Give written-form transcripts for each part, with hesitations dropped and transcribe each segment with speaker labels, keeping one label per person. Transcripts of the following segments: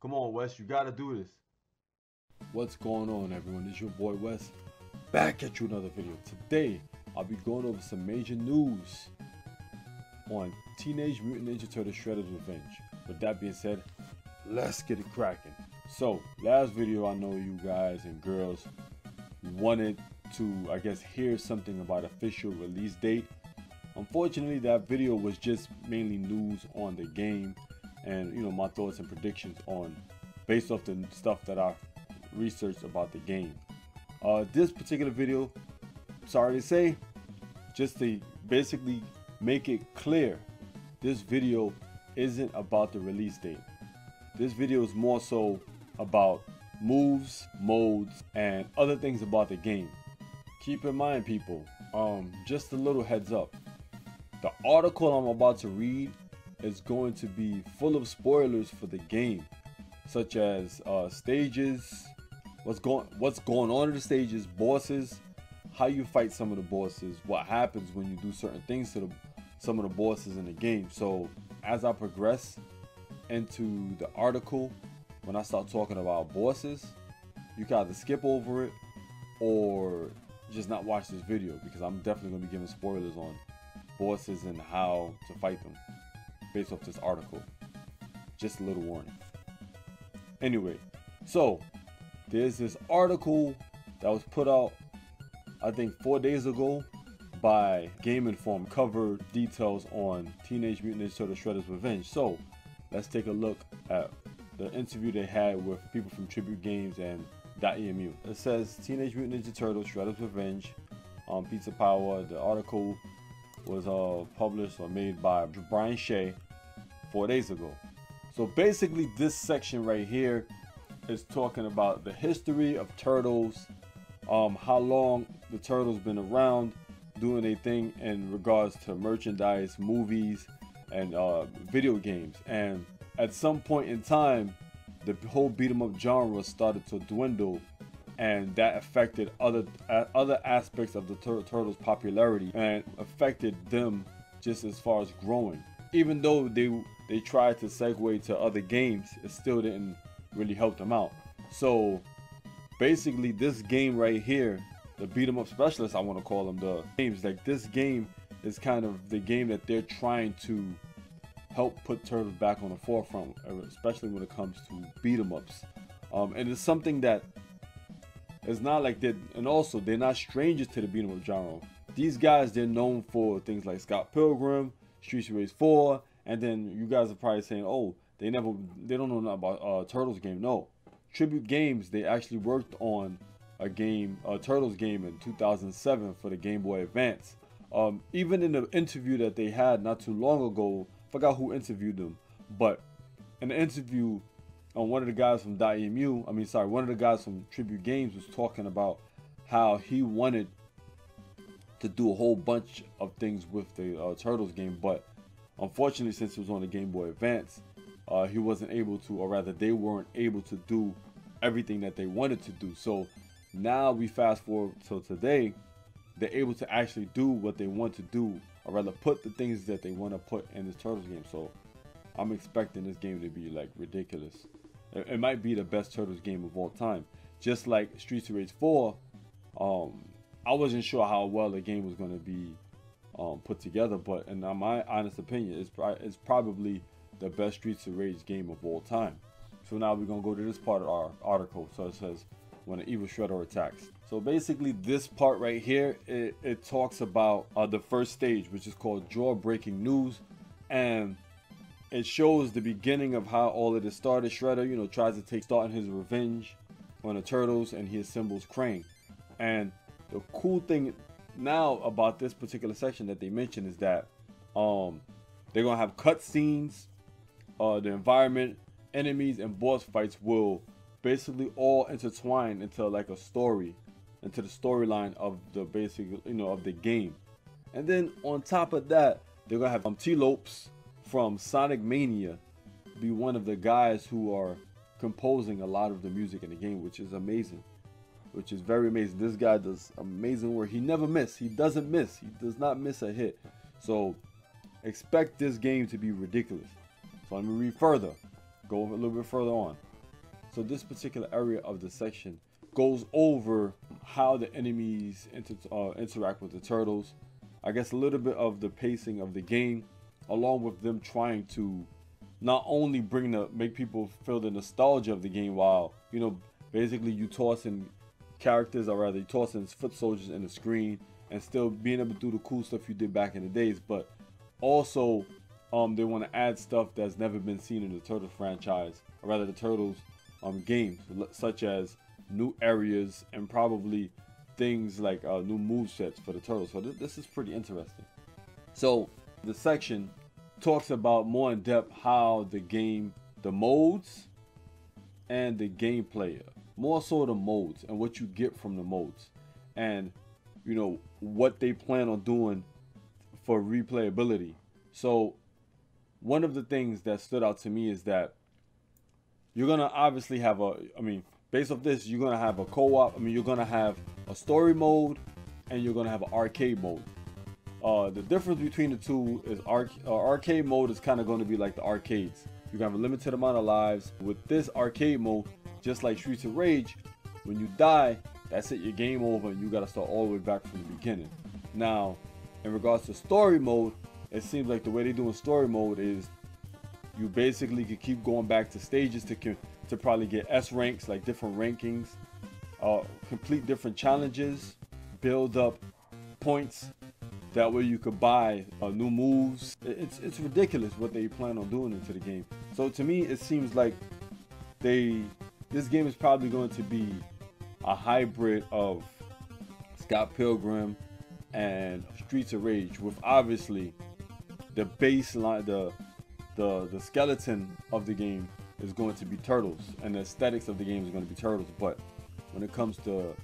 Speaker 1: Come on, Wes, you gotta do this.
Speaker 2: What's going on, everyone? It's your boy Wes, back at you another video. Today I'll be going over some major news on Teenage Mutant Ninja Turtles Shredder's Revenge. With that being said, let's get it cracking. So last video, I know you guys and girls wanted to, I guess, hear something about official release date. Unfortunately, that video was just mainly news on the game and, you know, my thoughts and predictions on based off the stuff that I researched about the game. This particular video, sorry to say, just to basically make it clear, this video isn't about the release date. This video is more so about moves, modes, and other things about the game. Keep in mind, people, just a little heads up, the article I'm about to read is going to be full of spoilers for the game, such as stages, what's going on in the stages, bosses, how you fight some of the bosses, what happens when you do certain things to some of the bosses in the game. So as I progress into the article, when I start talking about bosses, you can either skip over it or just not watch this video, because I'm definitely going to be giving spoilers on bosses and how to fight them based off this article. Just a little warning. Anyway, so there's this article that was put out, I think 4 days ago, by Game Inform, covered details on Teenage Mutant Ninja Turtles Shredder's Revenge. So let's take a look at the interview they had with people from Tribute Games and .emu. It says Teenage Mutant Ninja Turtles Shredder's Revenge on Pizza Power. The article was published or made by Brian Shea 4 days ago. So basically this section right here is talking about the history of Turtles, how long the Turtles been around doing a thing in regards to merchandise, movies, and video games. And at some point in time, the whole beat 'em up genre started to dwindle, and that affected other aspects of the Turtles' popularity and affected them just as far as growing. Even though they tried to segue to other games, it still didn't really help them out. So basically this game right here, the beat 'em up specialist, I want to call them, the games, like this game is kind of the game that they're trying to help put Turtles back on the forefront, especially when it comes to beat 'em ups. And it's something that it's not like that, and also they're not strangers to the beat 'em up genre. These guys, they're known for things like Scott Pilgrim, Streets of Rage 4, and then you guys are probably saying, oh, they don't know nothing about Turtles game. No, Tribute Games, they actually worked on a Turtles game in 2007 for the Game Boy Advance. Even in the interview that they had not too long ago, forgot who interviewed them, but in the interview, one of the guys from one of the guys from Tribute Games was talking about how he wanted to do a whole bunch of things with the Turtles game, but unfortunately, since it was on the Game Boy Advance, he wasn't able to, or rather they weren't able to do everything that they wanted to do. So now we fast forward to today, they're able to actually do what they want to do, or rather put the things that they want to put in this Turtles game. So I'm expecting this game to be like ridiculous. It might be the best Turtles game of all time. Just like Streets of Rage 4, I wasn't sure how well the game was going to be put together, but in my honest opinion, it's probably the best Streets of Rage game of all time. So now we're going to go to this part of our article. So it says, when an evil Shredder attacks. So basically this part right here, it talks about the first stage, which is called Jaw-Breaking News, and it shows the beginning of how all of this started. Shredder, you know, tries to start his revenge on the Turtles, and he assembles Krang. And the cool thing now about this particular section that they mentioned is that they're gonna have cutscenes, the environment, enemies, and boss fights will basically all intertwine into like a story, into the storyline of the basic, you know, of the game. And then on top of that, they're gonna have T-Lopes from Sonic Mania be one of the guys who are composing a lot of the music in the game, which is amazing, which is very amazing. This guy does amazing work. He never misses. He doesn't miss. He does not miss a hit. So expect this game to be ridiculous. So let me read further. Go a little bit further on. So this particular area of the section goes over how the enemies interact with the turtles. I guess a little bit of the pacing of the game, along with them trying to not only make people feel the nostalgia of the game, while basically you tossing characters, or rather you tossing foot soldiers in the screen and still being able to do the cool stuff you did back in the days, but also they want to add stuff that's never been seen in the Turtles franchise, or rather the Turtles games, such as new areas and probably things like new move sets for the Turtles. So this is pretty interesting. So the section talks about more in depth how the game, the modes and the gameplay, more so the modes and what you get from the modes, and what they plan on doing for replayability. So one of the things that stood out to me is that you're gonna obviously have based off this, you're gonna have a co-op. You're gonna have a story mode and you're gonna have an arcade mode. The difference between the two is arcade mode is kind of going to be like the arcades. You have a limited amount of lives. With this arcade mode, just like Streets of Rage, when you die, that's it, your game over, and you got to start all the way back from the beginning. Now, in regards to story mode, it seems like the way they do in story mode is you basically could keep going back to stages to probably get S ranks, like different rankings, complete different challenges, build up points. That way you could buy new moves. It's ridiculous what they plan on doing into the game. So to me, it seems like this game is probably going to be a hybrid of Scott Pilgrim and Streets of Rage, with obviously the baseline, the skeleton of the game is going to be Turtles, and the aesthetics of the game is going to be Turtles. But when it comes to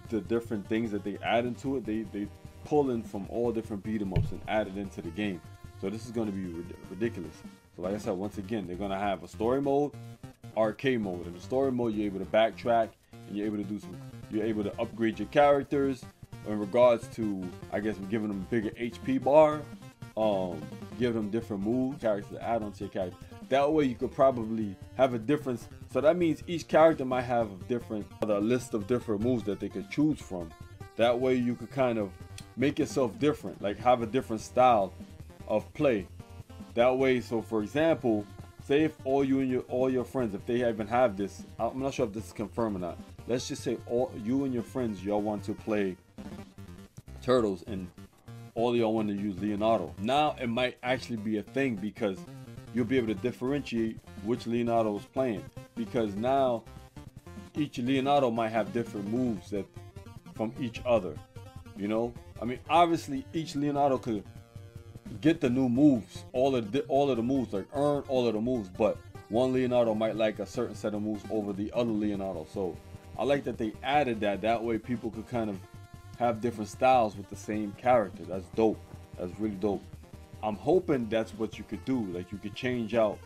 Speaker 2: the different things that they add into it, they pull in from all different beat 'em ups and add it into the game. So this is going to be ridiculous. So like I said, once again, they're going to have a story mode, arcade mode. In the story mode, you're able to backtrack and you're able to upgrade your characters in regards to, I guess, giving them a bigger HP bar, give them different moves, characters to add onto your character. That way you could probably have a difference. So that means each character might have a list of different moves that they could choose from. That way you could kind of make yourself different, like have a different style of play. That way, so for example, say if all your friends, if they even have this, I'm not sure if this is confirmed or not. Let's just say all you and your friends, y'all want to play Turtles and all of y'all want to use Leonardo. Now it might actually be a thing, because you'll be able to differentiate which Leonardo is playing, because now each Leonardo might have different moves from each other. Obviously each Leonardo could get the new moves, all of the moves, like earn all of the moves, but one Leonardo might like a certain set of moves over the other Leonardo. So I like that they added that. That way people could kind of have different styles with the same character. That's dope. That's really dope. I'm hoping that's what you could do. Like you could change out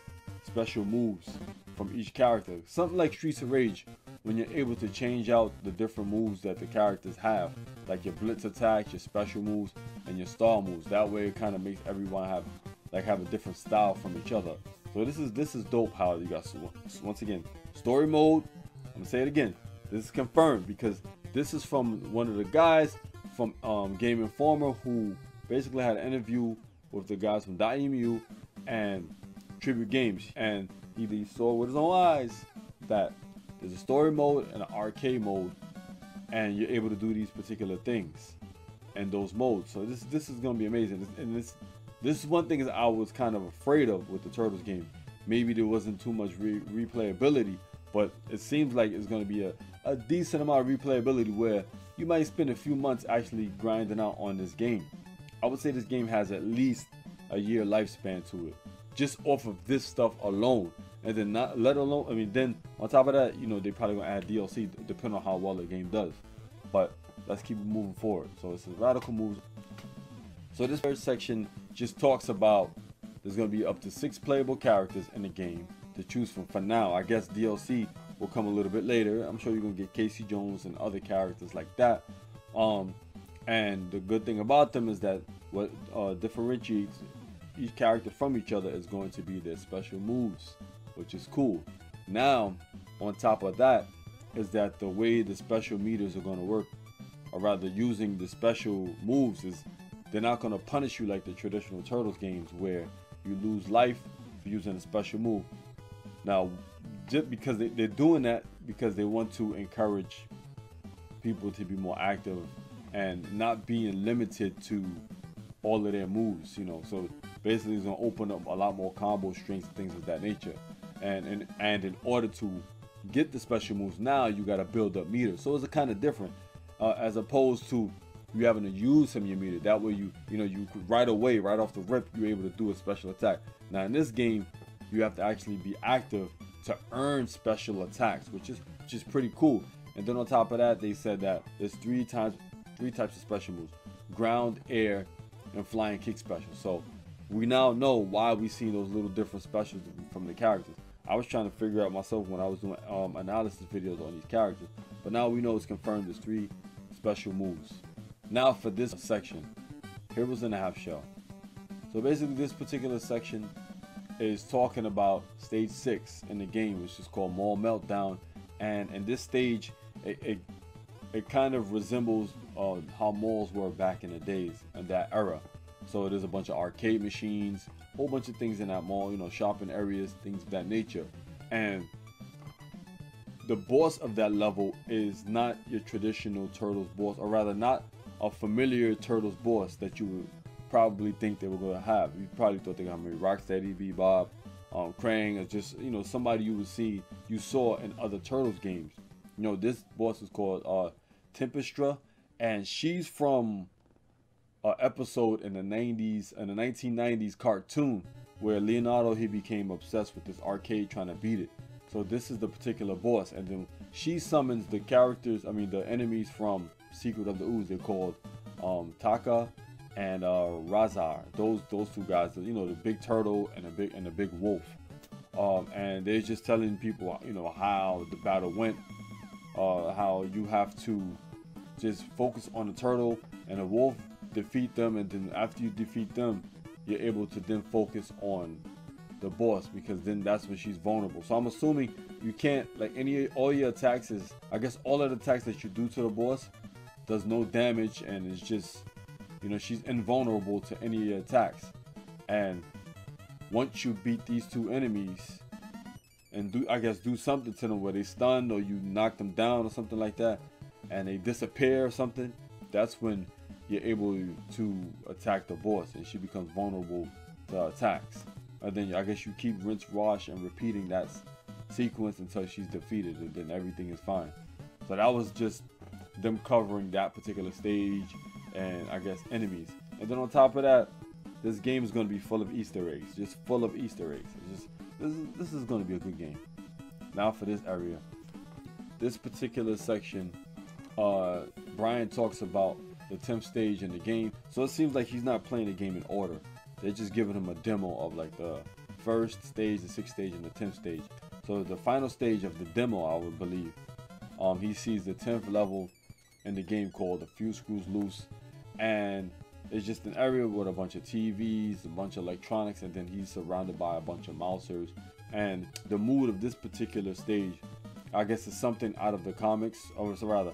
Speaker 2: special moves from each character. Something like Streets of Rage, when you're able to change out the different moves that the characters have, like your blitz attacks, your special moves, and your star moves. That way it kind of makes everyone have a different style from each other. So this is dope how you guys, once again, story mode. I'm gonna say it again. This is confirmed because this is from one of the guys from Game Informer, who basically had an interview with the guys from .emu and Tribute Games, and he saw with his own eyes that there's a story mode and an arcade mode, and you're able to do these particular things and those modes. So this is gonna be amazing. And this is one thing that I was kind of afraid of with the Turtles game. Maybe there wasn't too much replayability, but it seems like it's gonna be a decent amount of replayability, where you might spend a few months actually grinding out on this game. I would say this game has at least a year lifespan to it, just off of this stuff alone. And then not let alone, then on top of that, they probably gonna add DLC depending on how well the game does. But let's keep moving forward. So it's a radical moves. So this first section just talks about there's gonna be up to 6 playable characters in the game to choose from. For now, I guess DLC will come a little bit later. I'm sure you're gonna get Casey Jones and other characters like that. And the good thing about them is that what differentiates each character from each other is going to be their special moves, which is cool. Now, on top of that, is that the way the special meters are going to work, or rather using the special moves, is they're not going to punish you like the traditional Turtles games where you lose life for using a special move. Now, just because they're doing that because they want to encourage people to be more active and not being limited to all of their moves, you know. So basically it's going to open up a lot more combo strings and things of that nature. And in order to get the special moves, now you got to build up meters. So it's a kind of different as opposed to you having to use some of your meter. That way you could right away, right off the rip, you're able to do a special attack. Now in this game, you have to actually be active to earn special attacks, which is pretty cool. And then on top of that, they said that there's three types of special moves: ground, air, and flying kick special. So we now know why we see those little different specials from the characters. I was trying to figure out myself when I was doing analysis videos on these characters, but now we know it's confirmed there's 3 special moves. Now for this section, Heroes in the Half Shell. So basically this particular section is talking about stage 6 in the game, which is called Mall Meltdown. And in this stage, it kind of resembles how malls were back in the days in that era. So there's a bunch of arcade machines, a whole bunch of things in that mall, you know, shopping areas, things of that nature. And the boss of that level is not your traditional Turtles boss, or rather not a familiar Turtles boss that you would probably think they were going to have. You probably thought they were going to be Rocksteady, Bebop, Krang, or just, you know, somebody you saw in other Turtles games. You know, this boss is called Tempestra, and she's from an episode in the 1990s cartoon where Leonardo, he became obsessed with this arcade trying to beat it. So this is the particular boss, and then she summons the enemies from Secret of the Ooze. They're called Taka and Razar. Those 2 guys, you know, the big turtle and the big wolf. And they're just telling people, you know, how the battle went, how you have to just focus on the turtle and the wolf, defeat them, and then after you defeat them, you're able to then focus on the boss, because then that's when she's vulnerable. So I'm assuming you can't, like, all your attacks is, I guess all of the attacks that you do to the boss does no damage, and it's just, you know, she's invulnerable to any of your attacks. And once you beat these 2 enemies and do something to them where they stunned or you knock them down or something like that, and they disappear or something, that's when you're able to attack the boss and she becomes vulnerable to attacks. And then I guess you keep rinse, wash, and repeating that sequence until she's defeated, and then everything is fine. So that was just them covering that particular stage and I guess enemies. And then on top of that, this game is going to be full of Easter eggs, just full of Easter eggs. This is going to be a good game. Now for this area, this particular section, Brian talks about the 10th stage in the game. So it seems like he's not playing the game in order. They're just giving him a demo of like the 1st stage, the 6th stage, and the 10th stage. So the final stage of the demo, I would believe, he sees the 10th level in the game called "A Few Screws Loose," and it's just an area with a bunch of TVs, a bunch of electronics, and then he's surrounded by a bunch of mousers. And the mood of this particular stage, I guess, is something out of the comics, or rather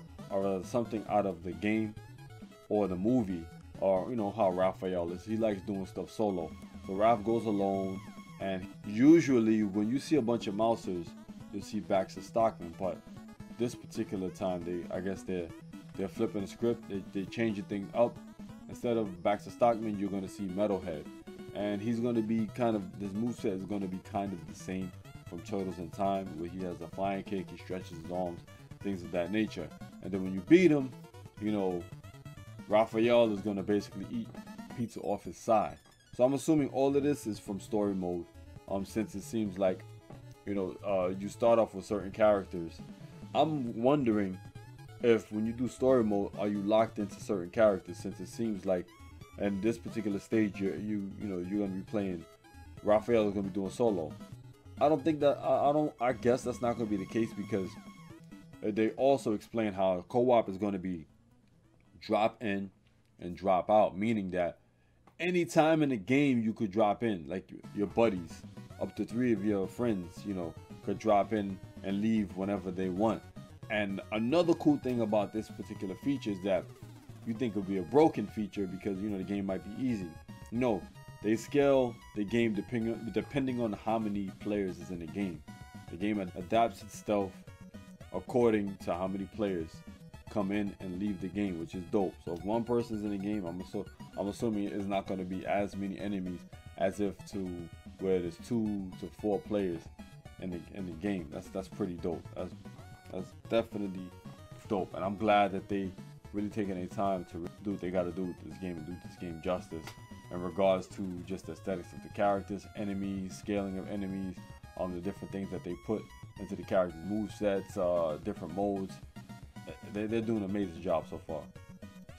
Speaker 2: something out of the game or the movie. Or, you know, how Raphael is. He likes doing stuff solo. So Raph goes alone, and usually when you see a bunch of mousers, you'll see Baxter Stockman. But this particular time, they're flipping the script. They changing things up. Instead of Baxter Stockman, you're going to see Metalhead, and he's going to be this moveset is going to be kind of the same from Turtles in Time, where he has a flying kick, he stretches his arms, things of that nature. And then when you beat him, you know, Raphael is going to basically eat pizza off his side. So I'm assuming all of this is from story mode, since it seems like, you know, you start off with certain characters. I'm wondering if when you do story mode, are you locked into certain characters, since it seems like in this particular stage you're going to be playing, Raphael is going to be doing solo. I don't think that, I guess that's not going to be the case, because they also explain how co-op is going to be drop in and drop out, meaning that anytime in the game you could drop in, like your buddies, up to 3 of your friends, you know, could drop in and leave whenever they want. And another cool thing about this particular feature is that you think it would be a broken feature because, you know, the game might be easy. No, they scale the game depending on how many players is in the game. The game adapts itself according to how many players come in and leave the game, which is dope. So if one person's in the game, I'm assuming it's not going to be as many enemies as if to where there's 2 to 4 players in the game. That's pretty dope. That's definitely dope, and I'm glad that they really taking their time to do what they got to do with this game and do this game justice in regards to just the aesthetics of the characters, enemies, scaling of enemies, the different things that they put into the characters, movesets, different modes. They're doing an amazing job so far.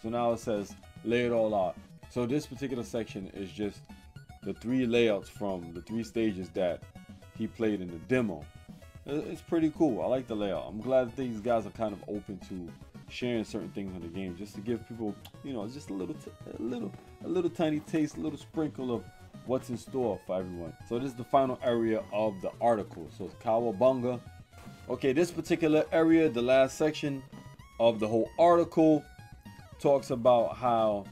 Speaker 2: So now it says lay it all out. So this particular section is just the 3 layouts from the 3 stages that he played in the demo. It's pretty cool. I like the layout. I'm glad that these guys are kind of open to sharing certain things in the game, just to give people, you know, just a little tiny taste, a little sprinkle of what's in store for everyone. So this is the final area of the article. So it's Cowabunga. Okay, this particular area, the last section of the whole article, talks about how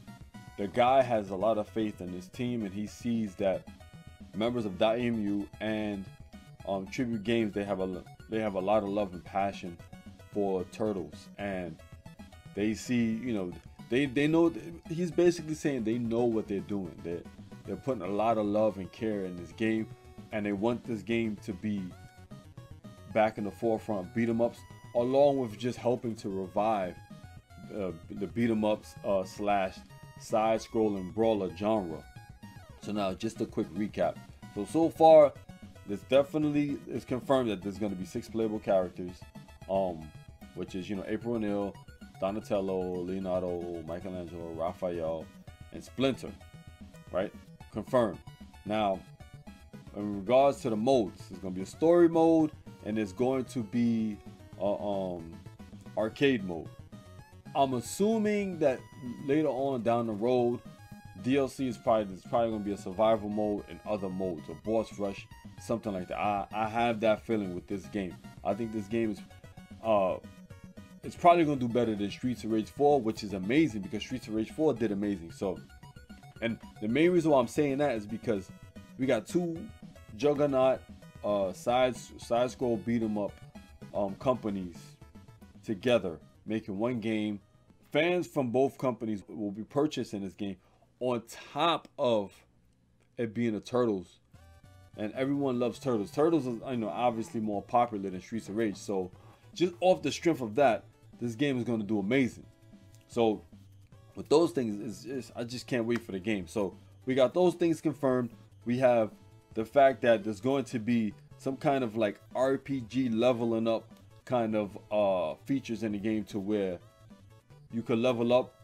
Speaker 2: the guy has a lot of faith in his team, and he sees that members of .emu and Tribute Games, they have a lot of love and passion for Turtles, and they see, you know, they know. He's basically saying they know what they're doing. They're putting a lot of love and care in this game, and they want this game to be back in the forefront of beat 'em ups, along with just helping to revive the beat 'em ups slash side scrolling brawler genre. So now just a quick recap. So far, this definitely is confirmed that there's going to be 6 playable characters, which is, you know, April O'Neil, Donatello, Leonardo, Michelangelo, Raphael, and Splinter, right? Confirmed. Now, in regards to the modes, there's going to be a story mode, and there's going to be arcade mode. I'm assuming that later on down the road, DLC is probably going to be a survival mode and other modes, a boss rush, something like that. I have that feeling with this game. I think this game is it's probably going to do better than Streets of Rage 4, which is amazing because Streets of Rage 4 did amazing. So, and the main reason why I'm saying that is because we got 2 juggernaut side scroll beat 'em up companies together making one game. Fans from both companies will be purchasing this game on top of it being a Turtles, and everyone loves Turtles. Turtles is, you know, obviously more popular than Streets of Rage, so just off the strength of that, this game is going to do amazing. So with those things, I just can't wait for the game. So we got those things confirmed. We have the fact that there's going to be some kind of like RPG leveling up kind of features in the game, to where you could level up,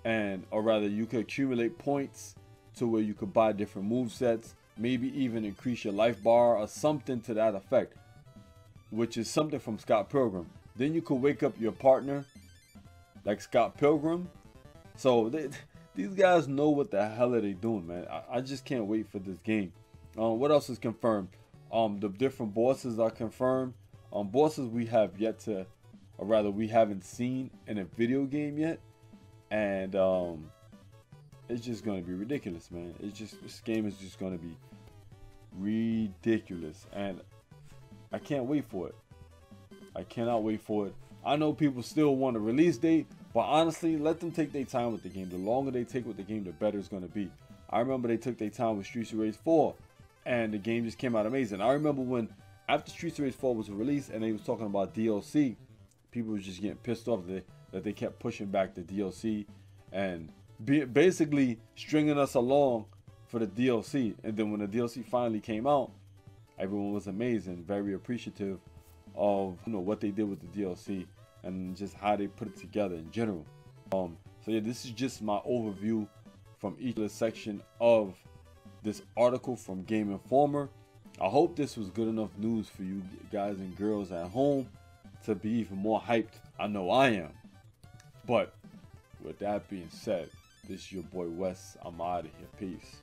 Speaker 2: and or rather you could accumulate points to where you could buy different move sets, maybe even increase your life bar or something to that effect, which is something from Scott Pilgrim. Then you could wake up your partner like Scott Pilgrim. So these guys know what the hell are they doing, man. I just can't wait for this game. What else is confirmed? The different bosses are confirmed. Bosses we have yet to, or rather we haven't seen in a video game yet. And it's just going to be ridiculous, man. This game is just going to be ridiculous, and I can't wait for it. I cannot wait for it. I know people still want a release date, but honestly, let them take their time with the game. The longer they take with the game, the better it's going to be. I remember they took their time with Streets of Rage 4, and the game just came out amazing. I remember when, after Streets of Rage 4 was released and they was talking about DLC, people was just getting pissed off that they kept pushing back the DLC and basically stringing us along for the DLC. And then when the DLC finally came out, everyone was amazed and very appreciative of, you know, what they did with the DLC and just how they put it together in general. So yeah, this is just my overview from each section of this article from Game Informer. I hope this was good enough news for you guys and girls at home to be even more hyped. I know I am. But with that being said, this is your boy Wes. I'm out of here. Peace.